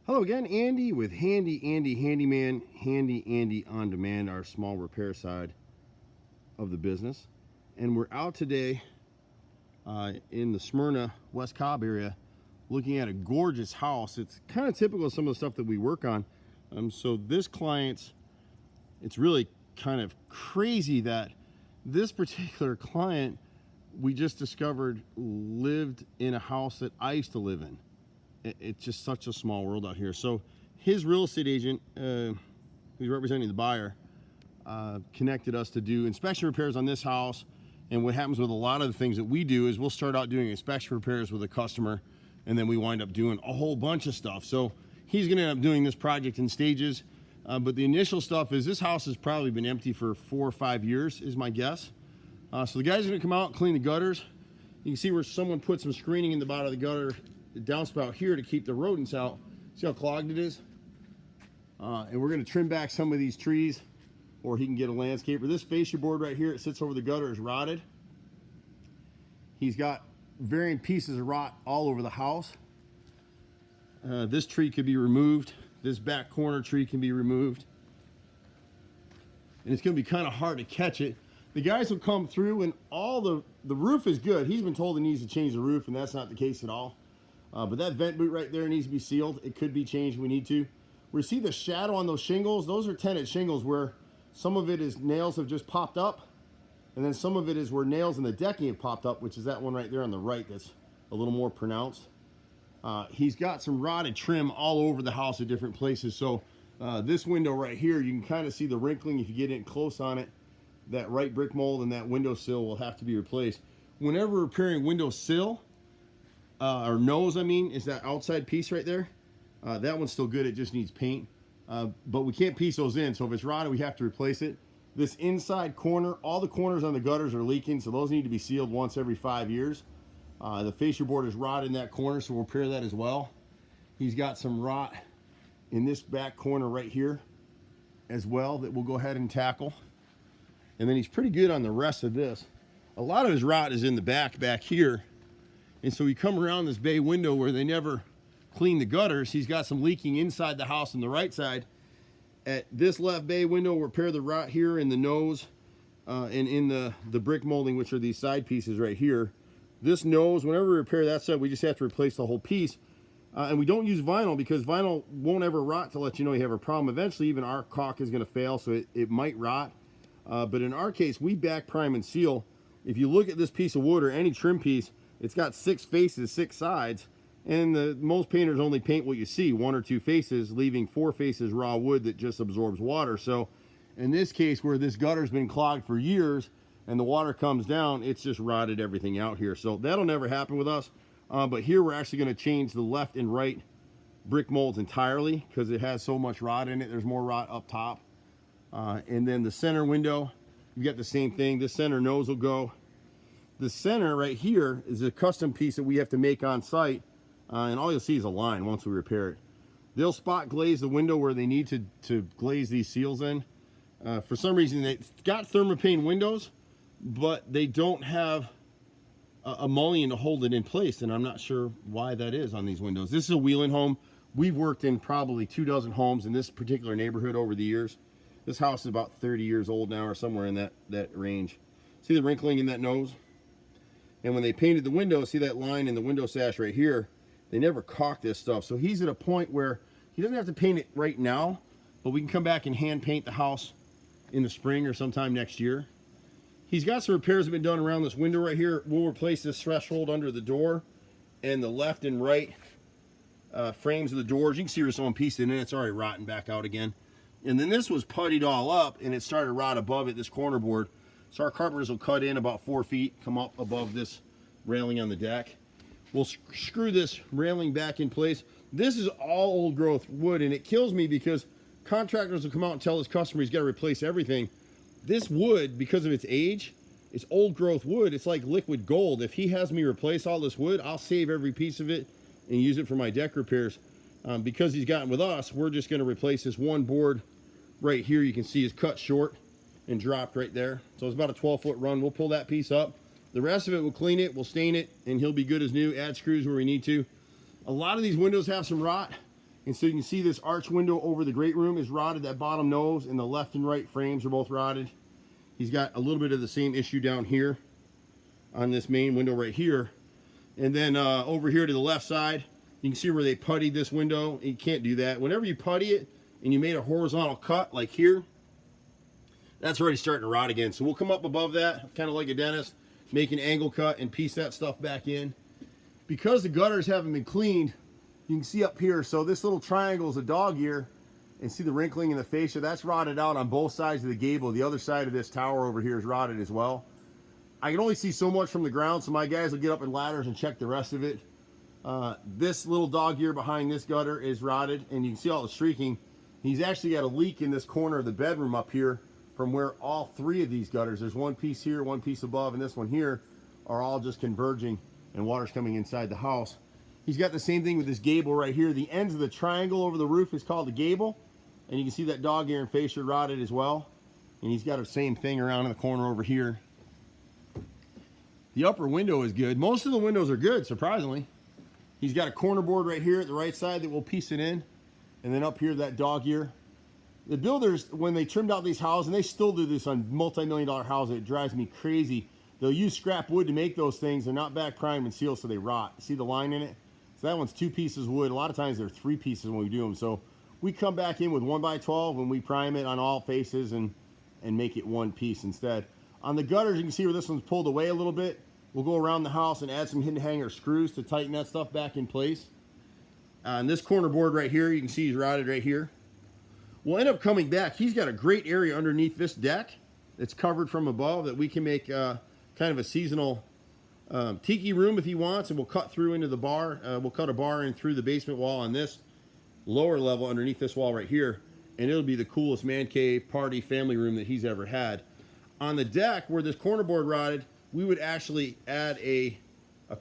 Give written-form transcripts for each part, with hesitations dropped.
Hello again, Andy with Handy Andy Handyman, Handy Andy on Demand, our small repair side of the business. And we're out today in the Smyrna, West Cobb area looking at a gorgeous house. It's kind of typical of some of the stuff that we work on. So this client's, it's really kind of crazy that this particular client we just discovered lived in a house that I used to live in. It's just such a small world out here. So his real estate agent, who's representing the buyer, connected us to do inspection repairs on this house. And what happens with a lot of the things that we do is we'll start out doing inspection repairs with a customer, and then we wind up doing a whole bunch of stuff. So he's gonna end up doing this project in stages. But the initial stuff is this house has probably been empty for 4 or 5 years, is my guess. So the guy's gonna come out and clean the gutters. You can see where someone put some screening in the bottom of the gutter, the downspout here, to keep the rodents out. See how clogged it is? And we're gonna trim back some of these trees, or he can get a landscaper. This fascia board right here, it sits over the gutter, is rotted. He's got varying pieces of rot all over the house. This tree could be removed. This back corner tree can be removed. And it's gonna be kind of hard to catch it. The guys will come through, and all the roof is good. He's been told he needs to change the roof, and that's not the case at all. But that vent boot right there needs to be sealed. It could be changed if we need to. We see the shadow on those shingles. Those are tenant shingles where some of it is nails have just popped up, and then some of it is where nails in the decking have popped up, which is that one right there on the right that's a little more pronounced. He's got some rotted trim all over the house at different places. So this window right here, you can kind of see the wrinkling if you get in close on it. That right brick mold and that windowsill will have to be replaced. Whenever repairing windowsill, or nose, I mean, is that outside piece right there. That one's still good, it just needs paint. But we can't piece those in, so if it's rotted, we have to replace it. This inside corner, all the corners on the gutters are leaking, so those need to be sealed once every 5 years. The fascia board is rotted in that corner, so we'll repair that as well. He's got some rot in this back corner right here as well that we'll go ahead and tackle. And then he's pretty good on the rest of this. A lot of his rot is in the back here. And so we come around this bay window where they never clean the gutters. He's got some leaking inside the house on the right side. At this left bay window, we'll repair the rot here in the nose and in the brick molding, which are these side pieces right here. This nose, whenever we repair that side, we just have to replace the whole piece. And we don't use vinyl because vinyl won't ever rot to let you know you have a problem. Eventually, even our caulk is going to fail, so it might rot. But in our case, we back prime and seal. If you look at this piece of wood or any trim piece, it's got 6 faces, 6 sides, and most painters only paint what you see, 1 or 2 faces, leaving 4 faces raw wood that just absorbs water. So in this case, where this gutter's been clogged for years and the water comes down, it's just rotted everything out here. So that'll never happen with us. But here we're actually going to change the left and right brick molds entirely because it has so much rot in it. There's more rot up top. And then the center window, you get the same thing. The center nose will go. The center right here is a custom piece that we have to make on site, and all you'll see is a line once we repair it. They'll spot glaze the window where they need to glaze these seals in. For some reason, they've got thermopane windows, but they don't have a mullion to hold it in place, and I'm not sure why that is on these windows. This is a Wieland home. We've worked in probably 24 homes in this particular neighborhood over the years. This house is about 30 years old now, or somewhere in that range. See the wrinkling in that nose? And when they painted the window, see that line in the window sash right here? They never caulked this stuff. So he's at a point where he doesn't have to paint it right now, but we can come back and hand paint the house in the spring or sometime next year. He's got some repairs that have been done around this window right here. We'll replace this threshold under the door and the left and right frames of the doors. You can see there's some piece in it. It's already rotting back out again. And then this was puttied all up, and it started to rot above it, this corner board. So our carpenters will cut in about 4 feet, come up above this railing on the deck. We'll screw this railing back in place. This is all old growth wood, and it kills me because contractors will come out and tell his customer he's got to replace everything. This wood, because of its age, it's old growth wood. It's like liquid gold. If he has me replace all this wood, I'll save every piece of it and use it for my deck repairs. Because he's gotten with us, we're just going to replace this one board right here. You can see is cut short and dropped right there. So it's about a 12-foot run. We'll pull that piece up. The rest of it, we'll clean it, we'll stain it, and he'll be good as new. Add screws where we need to. A lot of these windows have some rot. And so you can see this arch window over the great room is rotted. That bottom nose and the left and right frames are both rotted. He's got a little bit of the same issue down here on this main window right here. And then over here to the left side, you can see where they puttied this window. You can't do that. Whenever you putty it and you made a horizontal cut like here, that's already starting to rot again. So we'll come up above that, kind of like a dentist, make an angle cut and piece that stuff back in. Because the gutters haven't been cleaned, you can see up here, so this little triangle is a dog ear, and see the wrinkling in the fascia, that's rotted out on both sides of the gable. The other side of this tower over here is rotted as well. I can only see so much from the ground, so my guys will get up in ladders and check the rest of it. This little dog ear behind this gutter is rotted, and you can see all the streaking. He's actually got a leak in this corner of the bedroom up here from where all three of these gutters, there's one piece here, one piece above, and this one here, are all just converging and water's coming inside the house. He's got the same thing with this gable right here. The ends of the triangle over the roof is called the gable, and you can see that dog ear and fascia rotted as well. And he's got the same thing around in the corner over here. The upper window is good. Most of the windows are good, surprisingly. He's got a corner board right here at the right side that we'll piece it in. And then up here, that dog ear. The builders, when they trimmed out these houses, and they still do this on multi-million-dollar houses, it drives me crazy. They'll use scrap wood to make those things. They're not back primed and sealed, so they rot. See the line in it? So that one's 2 pieces of wood. A lot of times they're 3 pieces when we do them. So we come back in with 1x12 when we prime it on all faces and make it 1 piece instead. On the gutters, you can see where this one's pulled away a little bit. We'll go around the house and add some hidden hanger screws to tighten that stuff back in place. And this corner board right here, you can see he's rotted right here. We'll end up coming back. He's got a great area underneath this deck that's covered from above that we can make kind of a seasonal tiki room if he wants, and we'll cut through into the bar. We'll cut a bar in through the basement wall on this lower level underneath this wall right here, and it'll be the coolest man cave, party, family room that he's ever had. On the deck where this corner board rotted, we would actually add a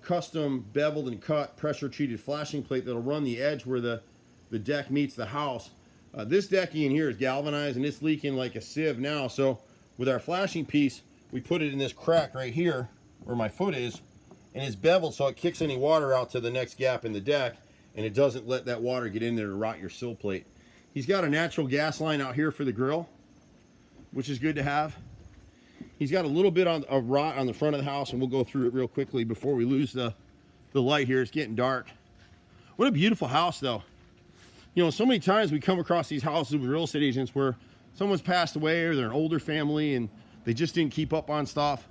custom beveled and cut pressure treated flashing plate that'll run the edge where the deck meets the house. This decking in here is galvanized and it's leaking like a sieve now, so with our flashing piece, we put it in this crack right here where my foot is, and it's beveled so it kicks any water out to the next gap in the deck, and it doesn't let that water get in there to rot your sill plate. He's got a natural gas line out here for the grill, which is good to have. He's got a little bit of rot on the front of the house, and we'll go through it real quickly before we lose the light here. It's getting dark. What a beautiful house, though. You know, so many times we come across these houses with real estate agents where someone's passed away or they're an older family and they just didn't keep up on stuff.